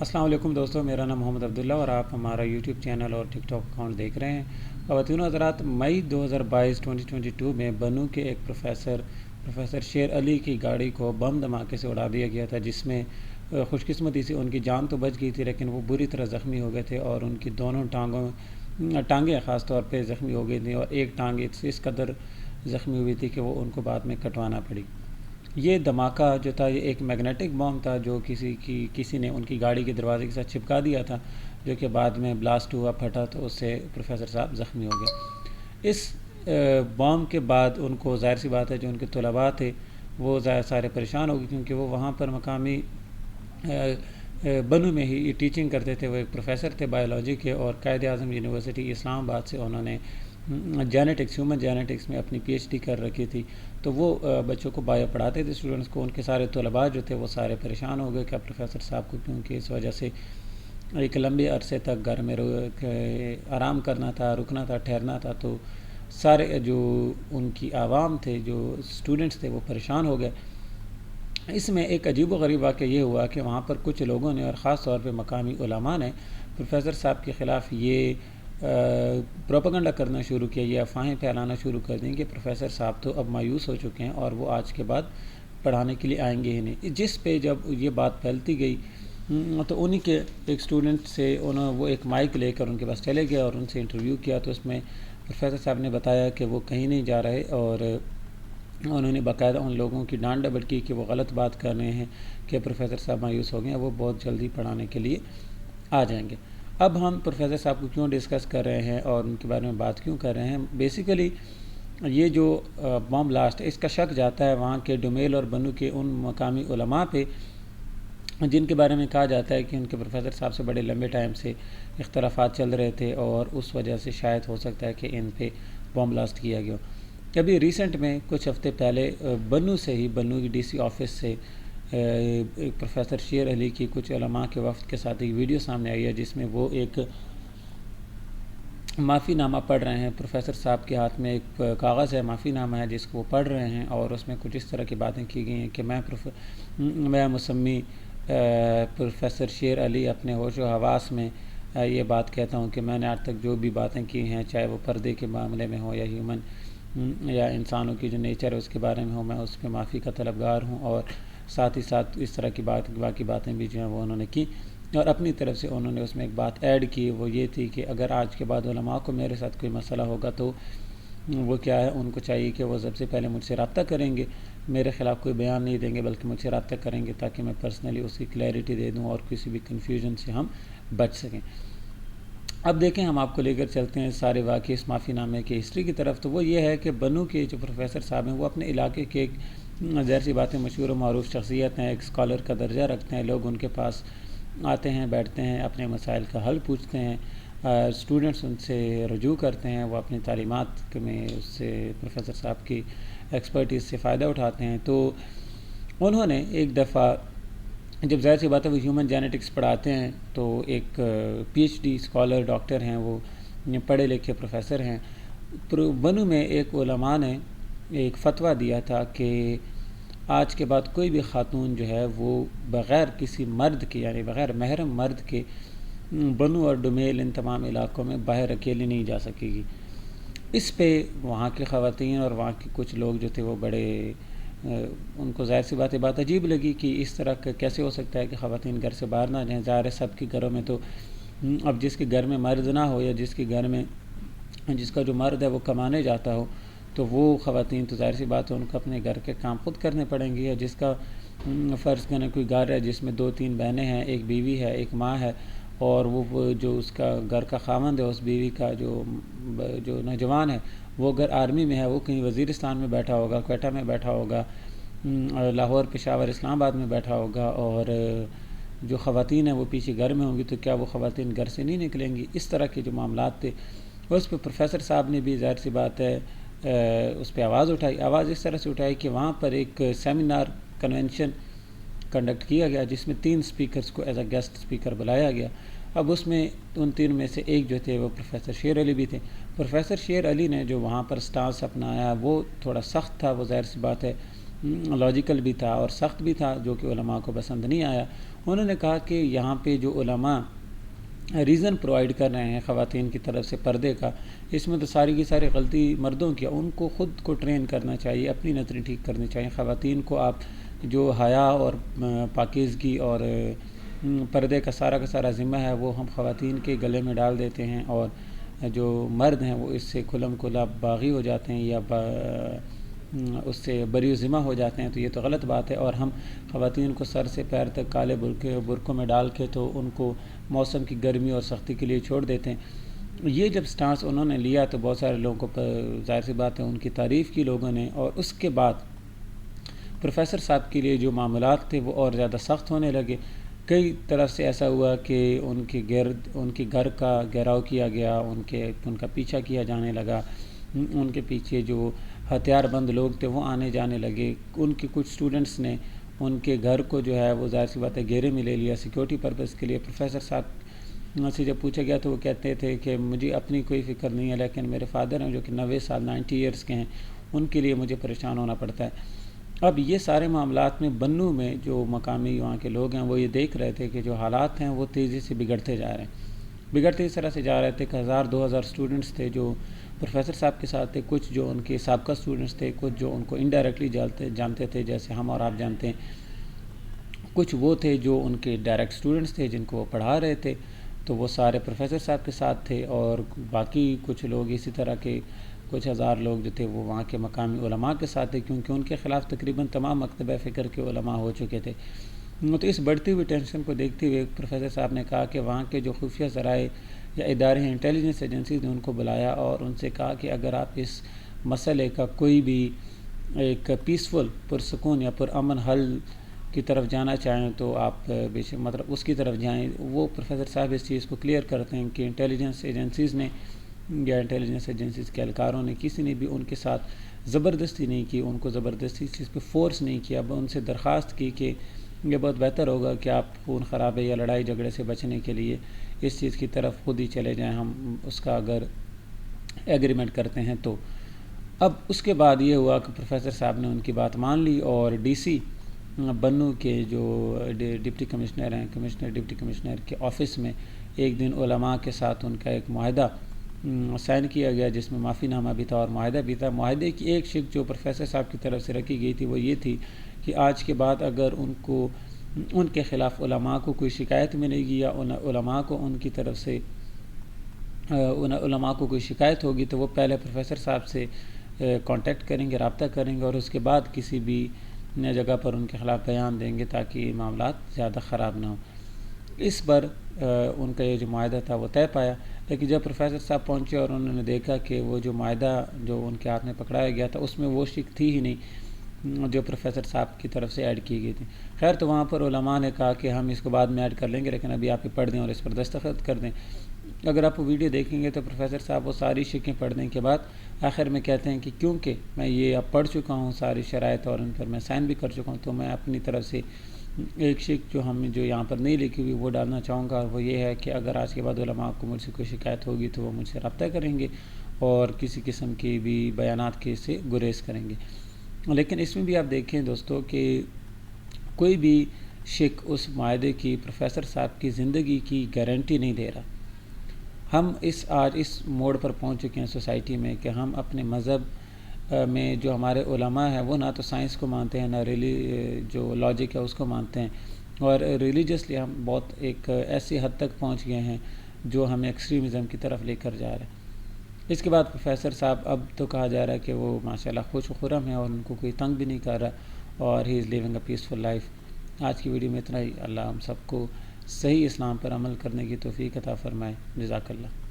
السلام علیکم دوستوں، میرا نام محمد عبداللہ اور آپ ہمارا یوٹیوب چینل اور ٹک ٹاک اکاؤنٹ دیکھ رہے ہیں۔ خواتین و حضرات، مئی 2022 میں بنو کے ایک پروفیسر شیر علی کی گاڑی کو بم دھماکے سے اڑا دیا گیا تھا، جس میں خوش قسمتی سے ان کی جان تو بچ گئی تھی، لیکن وہ بری طرح زخمی ہو گئے تھے اور ان کی دونوں ٹانگیں خاص طور پہ زخمی ہو گئی تھیں، اور ایک ٹانگ اس قدر زخمی ہوئی تھی کہ وہ ان کو بعد میں کٹوانا پڑی۔ یہ دھماکہ جو تھا، یہ ایک میگنیٹک بام تھا جو کسی نے ان کی گاڑی کے دروازے کے ساتھ چپکا دیا تھا، جو کہ بعد میں بلاسٹ ہوا، پھٹا، تو اس سے پروفیسر صاحب زخمی ہو گئے۔ اس بام کے بعد ان کو ظاہر سی بات ہے جو ان کے طلباء تھے وہ سارے پریشان ہو گئے، کیونکہ وہ وہاں پر مقامی بنو میں ہی ٹیچنگ کرتے تھے۔ وہ ایک پروفیسر تھے بایولوجی کے، اور قائد اعظم یونیورسٹی اسلام آباد سے انہوں نے ہیومن جینیٹکس میں اپنی پی ایچ ڈی کر رکھی تھی، تو وہ بچوں کو بایو پڑھاتے تھے، اسٹوڈنٹس کو۔ ان کے سارے طلباء جو تھے وہ سارے پریشان ہو گئے کہ پروفیسر صاحب کو، کیونکہ اس وجہ سے ایک لمبے عرصے تک گھر میں آرام کرنا تھا، رکنا تھا، ٹھہرنا تھا، تو سارے جو ان کی عوام تھے، جو اسٹوڈنٹس تھے، وہ پریشان ہو گئے۔ اس میں ایک عجیب و غریب واقعہ یہ ہوا کہ وہاں پر کچھ لوگوں نے، اور خاص طور پہ مقامی علماء نے، پروفیسر صاحب کے خلاف یہ پروپیگنڈا کرنا شروع کیا، یہ افواہیں پھیلانا شروع کر دیں کہ پروفیسر صاحب تو اب مایوس ہو چکے ہیں اور وہ آج کے بعد پڑھانے کے لیے آئیں گے ہی نہیں۔ جس پہ جب یہ بات پھیلتی گئی تو انہی کے ایک اسٹوڈنٹ سے وہ ایک مائک لے کر ان کے پاس چلے گیا اور ان سے انٹرویو کیا، تو اس میں پروفیسر صاحب نے بتایا کہ وہ کہیں نہیں جا رہے، اور انہوں نے باقاعدہ ان لوگوں کی ڈانٹ ڈپٹ کی کہ وہ غلط بات کر رہے ہیں، کہ پروفیسر صاحب مایوس ہو گئے ہیں، وہ بہت جلدی پڑھانے کے لیے آ جائیں گے۔ اب ہم پروفیسر صاحب کو کیوں ڈسکس کر رہے ہیں اور ان کے بارے میں بات کیوں کر رہے ہیں؟ بیسیکلی یہ جو بم بلاسٹ ہے، اس کا شک جاتا ہے وہاں کے ڈومیل اور بنو کے ان مقامی علماء پہ، جن کے بارے میں کہا جاتا ہے کہ ان کے پروفیسر صاحب سے بڑے لمبے ٹائم سے اختلافات چل رہے تھے، اور اس وجہ سے شاید ہو سکتا ہے کہ ان پہ بم بلاسٹ کیا گیا ہو۔ ابھی ریسنٹ میں کچھ ہفتے پہلے بنو سے ہی، بنو کی ڈی سی آفس سے پروفیسر شیر علی کی کچھ علماء کے وفد کے ساتھ ایک ویڈیو سامنے آئی ہے، جس میں وہ ایک معافی نامہ پڑھ رہے ہیں۔ پروفیسر صاحب کے ہاتھ میں ایک کاغذ ہے، معافی نامہ ہے، جس کو وہ پڑھ رہے ہیں، اور اس میں کچھ اس طرح کی باتیں کی گئی ہیں کہ میں مسمی پروفیسر شیر علی اپنے ہوش و حواس میں یہ بات کہتا ہوں کہ میں نے آج تک جو بھی باتیں کی ہیں، چاہے وہ پردے کے معاملے میں ہو یا یا انسانوں کی جو نیچر ہے اس کے بارے میں ہو، میں اس پہ معافی کا طلبگار ہوں، اور ساتھ ہی ساتھ اس طرح کی باقی باتیں بھی جو ہیں وہ انہوں نے کی۔ اور اپنی طرف سے انہوں نے اس میں ایک بات ایڈ کی، وہ یہ تھی کہ اگر آج کے بعد علماء کو میرے ساتھ کوئی مسئلہ ہوگا تو وہ کیا ہے، ان کو چاہیے کہ وہ سب سے پہلے مجھ سے رابطہ کریں گے، میرے خلاف کوئی بیان نہیں دیں گے، بلکہ مجھ سے رابطہ کریں گے تاکہ میں پرسنلی اس کی کلیئرٹی دے دوں اور کسی بھی کنفیوژن سے ہم بچ سکیں۔ اب دیکھیں، ہم آپ کو لے کر چلتے ہیں سارے واقعی اس معافی نامے کی ہسٹری کی طرف۔ تو وہ یہ ہے کہ بنو کے جو پروفیسر صاحب ہیں، وہ اپنے علاقے کے ایک ظاہر سی باتیں مشہور و معروف شخصیت ہیں، ایک اسکالر کا درجہ رکھتے ہیں، لوگ ان کے پاس آتے ہیں، بیٹھتے ہیں، اپنے مسائل کا حل پوچھتے ہیں، اسٹوڈنٹس ان سے رجوع کرتے ہیں، وہ اپنی تعلیمات میں اس سے پروفیسر صاحب کی ایکسپرٹیز سے فائدہ اٹھاتے ہیں۔ تو انہوں نے ایک دفعہ، جب ظاہر سی بات ہے وہ ہیومن جینیٹکس پڑھاتے ہیں، تو ایک P H D scholar doctor ہیں، وہ پڑھے لکھے پروفیسر ہیں، بنو میں ایک علماء نے ایک فتویٰ دیا تھا کہ آج کے بعد کوئی بھی خاتون جو ہے وہ بغیر کسی مرد کے، یعنی بغیر محرم مرد کے، بنو اور ڈومیل ان تمام علاقوں میں باہر اکیلی نہیں جا سکے گی۔ اس پہ وہاں کی خواتین اور وہاں کے کچھ لوگ جو تھے وہ بڑے ان کو ظاہر سی بات عجیب لگی کہ اس طرح کیسے ہو سکتا ہے کہ خواتین گھر سے باہر نہ جائیں۔ ظاہر ہے سب کے گھروں میں تو اب جس کے گھر میں مرد نہ ہو، یا جس کے گھر میں جس کا جو مرد ہے وہ کمانے جاتا ہو، تو وہ خواتین تو ظاہر سی بات ہے ان کو اپنے گھر کے کام خود کرنے پڑیں گے۔ یا جس کا فرض کریں کوئی گھر ہے جس میں 2-3 بہنیں ہیں، ایک بیوی ہے، ایک ماں ہے، اور وہ جو اس کا گھر کا خاوند ہے، اس بیوی کا جو نوجوان ہے، وہ اگر آرمی میں ہے، وہ کہیں وزیرستان میں بیٹھا ہوگا، کوئٹہ میں بیٹھا ہوگا، لاہور، پشاور، اسلام آباد میں بیٹھا ہوگا، اور جو خواتین ہیں وہ پیچھے گھر میں ہوں گی، تو کیا وہ خواتین گھر سے نہیں نکلیں گی؟ اس طرح کے جو معاملات تھے، اس پہ پروفیسر صاحب نے بھی ظاہر سی بات ہے اس پہ آواز اٹھائی۔ آواز اس طرح سے اٹھائی کہ وہاں پر ایک سیمینار کنونشن کنڈکٹ کیا گیا، جس میں 3 اسپیکرز کو ایز اے گیسٹ اسپیکر بلایا گیا۔ اب اس میں ان 3 میں سے ایک جو تھے وہ پروفیسر شیر علی بھی تھے۔ پروفیسر شیر علی نے جو وہاں پر سٹانس اپنایا وہ تھوڑا سخت تھا، وہ ظاہر سی بات ہے لاجیکل بھی تھا اور سخت بھی تھا، جو کہ علماء کو پسند نہیں آیا۔ انہوں نے کہا کہ یہاں پہ جو علماء ریزن پرووائڈ کر رہے ہیں خواتین کی طرف سے پردے کا، اس میں تو ساری کی ساری غلطی مردوں کی، ان کو خود کو ٹرین کرنا چاہیے، اپنی نظریں ٹھیک کرنی چاہیے۔ خواتین کو آپ جو حیا اور پاکیزگی اور پردے کا سارا ذمہ ہے وہ ہم خواتین کے گلے میں ڈال دیتے ہیں، اور جو مرد ہیں وہ اس سے کھلم کھلا باغی ہو جاتے ہیں یا اس سے بری ذمہ ہو جاتے ہیں، تو یہ تو غلط بات ہے۔ اور ہم خواتین کو سر سے پیر تک کالے برقعوں میں ڈال کے تو ان کو موسم کی گرمی اور سختی کے لیے چھوڑ دیتے ہیں۔ یہ جب سٹانس انہوں نے لیا تو بہت سارے لوگوں کو ظاہر سی بات ہے ان کی تعریف کی لوگوں نے، اور اس کے بعد پروفیسر صاحب کے لیے جو معاملات تھے وہ اور زیادہ سخت ہونے لگے۔ کئی طرف سے ایسا ہوا کہ ان کے گھر کا گھیراؤ کیا گیا، ان کا پیچھا کیا جانے لگا، ان کے پیچھے جو ہتھیار بند لوگ تھے وہ آنے جانے لگے۔ ان کے کچھ سٹوڈنٹس نے ان کے گھر کو جو ہے وہ ظاہر سی بات ہے گھیرے میں لے لیا سیکیورٹی پرپز کے لیے۔ پروفیسر صاحب سے جب پوچھا گیا تو وہ کہتے تھے کہ مجھے اپنی کوئی فکر نہیں ہے، لیکن میرے فادر ہیں جو کہ 90 سال 90 ایئرس کے ہیں، ان کے لیے مجھے پریشان ہونا پڑتا ہے۔ اب یہ سارے معاملات میں بنوں میں جو مقامی وہاں کے لوگ ہیں وہ یہ دیکھ رہے تھے کہ جو حالات ہیں وہ تیزی سے بگڑتے جا رہے ہیں، بگڑتے اس طرح سے جا رہے تھے کہ 1000-2000 سٹوڈنٹس تھے جو پروفیسر صاحب کے ساتھ تھے، کچھ جو ان کے سابقہ سٹوڈنٹس تھے، کچھ جو ان کو انڈائریکٹلی جانتے تھے جیسے ہم اور آپ جانتے ہیں، کچھ وہ تھے جو ان کے ڈائریکٹ سٹوڈنٹس تھے جن کو وہ پڑھا رہے تھے، تو وہ سارے پروفیسر صاحب کے ساتھ تھے، اور باقی کچھ لوگ اسی طرح کے کچھ ہزار لوگ جو تھے وہ وہاں کے مقامی علماء کے ساتھ تھے، کیونکہ ان کے خلاف تقریباً تمام مکتبہ فکر کے علماء ہو چکے تھے۔ تو اس بڑھتی ہوئی ٹینشن کو دیکھتے ہوئے پروفیسر صاحب نے کہا کہ وہاں کے جو خفیہ ذرائع یا ادارے ہیں، انٹیلیجنس ایجنسیز نے ان کو بلایا اور ان سے کہا کہ اگر آپ اس مسئلے کا کوئی بھی ایک پیسفل پرسکون یا پرامن حل کی طرف جانا چاہیں تو آپ مطلب اس کی طرف جائیں۔ وہ پروفیسر صاحب اس چیز کو کلیئر کرتے ہیں کہ انٹیلیجنس ایجنسیز نے یا انٹیلیجنس ایجنسیز کے اہلکاروں نے کسی نے بھی ان کے ساتھ زبردستی نہیں کی، ان کو زبردستی اس چیز پہ فورس نہیں کیا، ان سے درخواست کی کہ یہ بہت بہتر ہوگا کہ آپ خون خرابے یا لڑائی جھگڑے سے بچنے کے لیے اس چیز کی طرف خود ہی چلے جائیں، ہم اس کا اگر ایگریمنٹ کرتے ہیں تو۔ اب اس کے بعد یہ ہوا کہ پروفیسر صاحب نے ان کی بات مان لی، اور ڈی سی بنوں کے جو ڈپٹی کمشنر ہیں، ڈپٹی کمشنر کے آفس میں ایک دن علماء کے ساتھ ان کا ایک معاہدہ سائن کیا گیا جس میں معافی نامہ بھی تھا اور معاہدہ بھی تھا۔ معاہدے کی ایک شق جو پروفیسر صاحب کی طرف سے رکھی گئی تھی وہ یہ تھی کہ آج کے بعد اگر ان کے خلاف علماء کو کوئی شکایت ملے گی یا علماء کو ان کی طرف سے علماء کو کوئی شکایت ہوگی تو وہ پہلے پروفیسر صاحب سے کانٹیکٹ کریں گے، رابطہ کریں گے، اور اس کے بعد کسی بھی جگہ پر ان کے خلاف بیان دیں گے تاکہ معاملات زیادہ خراب نہ ہوں۔ اس پر ان کا یہ جو معاہدہ تھا وہ طے پایا، لیکن جب پروفیسر صاحب پہنچے اور انہوں نے دیکھا کہ وہ جو معاہدہ جو ان کے ہاتھ میں پکڑایا گیا تھا اس میں وہ شک تھی ہی نہیں جو پروفیسر صاحب کی طرف سے ایڈ کی گئی تھی۔ خیر تو وہاں پر علماء نے کہا کہ ہم اس کو بعد میں ایڈ کر لیں گے، لیکن ابھی آپ ہی پڑھ دیں اور اس پر دستخط کر دیں۔ اگر آپ ویڈیو دیکھیں گے تو پروفیسر صاحب وہ ساری شکیں پڑھنے کے بعد آخر میں کہتے ہیں کہ کیونکہ میں یہ اب پڑھ چکا ہوں ساری شرائط اور ان پر میں سائن بھی کر چکا ہوں، تو میں اپنی طرف سے ایک شک جو یہاں پر نہیں لکھی ہوئی وہ ڈالنا چاہوں گا، اور وہ یہ ہے کہ اگر آج کے بعد علماء کو مجھ سے کوئی شکایت ہوگی تو وہ مجھ سے رابطہ کریں گے اور کسی قسم کی بھی بیانات کے سے گریز کریں گے۔ لیکن اس میں بھی آپ دیکھیں دوستو کہ کوئی بھی شک اس معاہدے کی پروفیسر صاحب کی زندگی کی گارنٹی نہیں دے رہا۔ ہم آج اس موڑ پر پہنچ چکے ہیں سوسائٹی میں کہ ہم اپنے مذہب میں جو ہمارے علماء ہیں وہ نہ تو سائنس کو مانتے ہیں نہ جو لاجک ہے اس کو مانتے ہیں، اور ریلیجیسلی ہم بہت ایک ایسی حد تک پہنچ گئے ہیں جو ہمیں ایکسٹریمزم کی طرف لے کر جا رہا ہے۔ اس کے بعد پروفیسر صاحب اب تو کہا جا رہا ہے کہ وہ ماشاءاللہ خوش و خرم ہیں اور ان کو کوئی تنگ بھی نہیں کر رہا، اور ہی از لیونگ اے پیسفل لائف۔ آج کی ویڈیو میں اتنا ہی۔ اللہ ہم سب کو صحیح اسلام پر عمل کرنے کی توفیق عطا فرمائے۔ جزاک اللہ۔